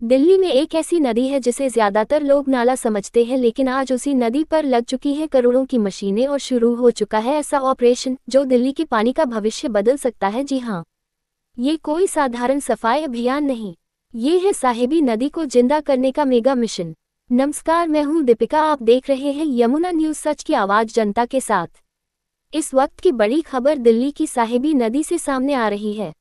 दिल्ली में एक ऐसी नदी है जिसे ज्यादातर लोग नाला समझते हैं, लेकिन आज उसी नदी पर लग चुकी है करोड़ों की मशीनें और शुरू हो चुका है ऐसा ऑपरेशन जो दिल्ली के पानी का भविष्य बदल सकता है। जी हाँ, ये कोई साधारण सफाई अभियान नहीं, ये है साहिबी नदी को जिंदा करने का मेगा मिशन। नमस्कार, मैं हूँ दीपिका, आप देख रहे हैं यमुना न्यूज, सच की आवाज जनता के साथ। इस वक्त की बड़ी खबर दिल्ली की साहिबी नदी से सामने आ रही है।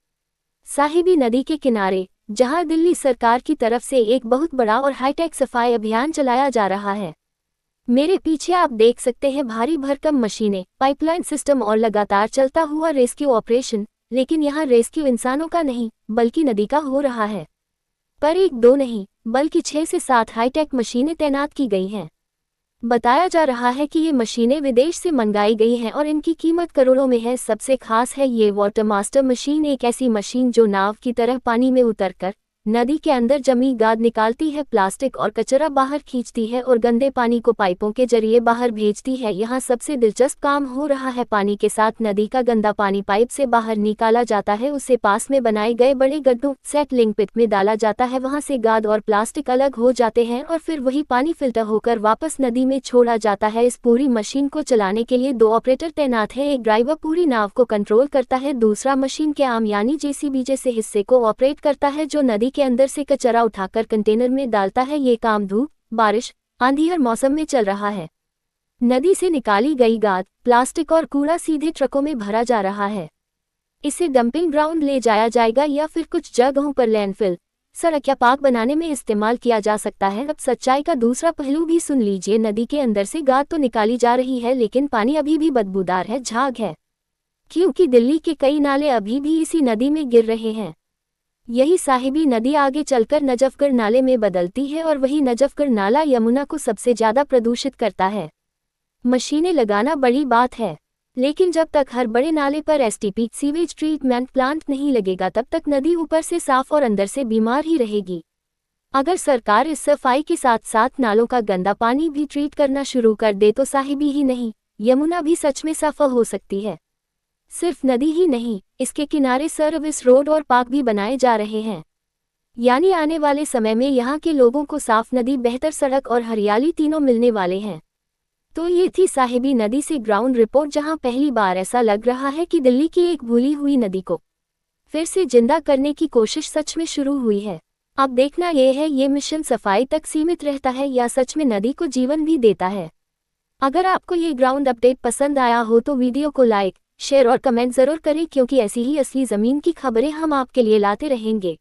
साहिबी नदी के किनारे जहां दिल्ली सरकार की तरफ से एक बहुत बड़ा और हाईटेक सफाई अभियान चलाया जा रहा है। मेरे पीछे आप देख सकते हैं भारी भरकम मशीनें, पाइपलाइन सिस्टम और लगातार चलता हुआ रेस्क्यू ऑपरेशन। लेकिन यहाँ रेस्क्यू इंसानों का नहीं बल्कि नदी का हो रहा है। पर एक दो नहीं बल्कि 6 से 7 हाईटेक मशीनें तैनात की गई हैं। बताया जा रहा है कि ये मशीनें विदेश से मंगाई गई हैं और इनकी कीमत करोड़ों में है। सबसे खास है ये वाटर मास्टर मशीन, एक ऐसी मशीन जो नाव की तरह पानी में उतरकर नदी के अंदर जमी गाद निकालती है, प्लास्टिक और कचरा बाहर खींचती है और गंदे पानी को पाइपों के जरिए बाहर भेजती है। यहाँ सबसे दिलचस्प काम हो रहा है, पानी के साथ नदी का गंदा पानी पाइप से बाहर निकाला जाता है, उसे पास में बनाए गए बड़े गड्ढों सेटलिंग पिट में डाला जाता है। वहां से गाद और प्लास्टिक अलग हो जाते हैं और फिर वही पानी फिल्टर होकर वापस नदी में छोड़ा जाता है। इस पूरी मशीन को चलाने के लिए 2 ऑपरेटर तैनात हैं। एक ड्राइवर पूरी नाव को कंट्रोल करता है, दूसरा मशीन के आर्म यानी जेसीबी जैसे हिस्से को ऑपरेट करता है जो नदी के अंदर से कचरा उठाकर कंटेनर में डालता है। ये काम धूप, बारिश, आंधी हर मौसम में चल रहा है। नदी से निकाली गई गाद, प्लास्टिक और कूड़ा सीधे ट्रकों में भरा जा रहा है। इसे डंपिंग ग्राउंड ले जाया जाएगा या फिर कुछ जगहों पर लैंडफिल, सड़क या पार्क बनाने में इस्तेमाल किया जा सकता है। अब सच्चाई का दूसरा पहलू भी सुन लीजिए। नदी के अंदर से गाद तो निकाली जा रही है, लेकिन पानी अभी भी बदबूदार है, झाग है, क्योंकि दिल्ली के कई नाले अभी भी इसी नदी में गिर रहे हैं। यही साहिबी नदी आगे चलकर नजफगढ़ नाले में बदलती है और वही नजफगढ़ नाला यमुना को सबसे ज्यादा प्रदूषित करता है। मशीनें लगाना बड़ी बात है, लेकिन जब तक हर बड़े नाले पर एसटीपी सीवेज ट्रीटमेंट प्लांट नहीं लगेगा तब तक नदी ऊपर से साफ और अंदर से बीमार ही रहेगी। अगर सरकार इस सफाई के साथ साथ नालों का गंदा पानी भी ट्रीट करना शुरू कर दे तो साहिबी ही नहीं, यमुना भी सच में सफल हो सकती है। सिर्फ नदी ही नहीं, इसके किनारे सर्विस रोड और पार्क भी बनाए जा रहे हैं, यानी आने वाले समय में यहाँ के लोगों को साफ नदी, बेहतर सड़क और हरियाली तीनों मिलने वाले हैं। तो ये थी साहिबी नदी से ग्राउंड रिपोर्ट, जहाँ पहली बार ऐसा लग रहा है कि दिल्ली की एक भूली हुई नदी को फिर से जिंदा करने की कोशिश सच में शुरू हुई है। अब देखना यह है ये मिशन सफाई तक सीमित रहता है या सच में नदी को जीवन भी देता है। अगर आपको ये ग्राउंड अपडेट पसंद आया हो तो वीडियो को लाइक, शेयर और कमेंट जरूर करें, क्योंकि ऐसी ही असली जमीन की खबरें हम आपके लिए लाते रहेंगे।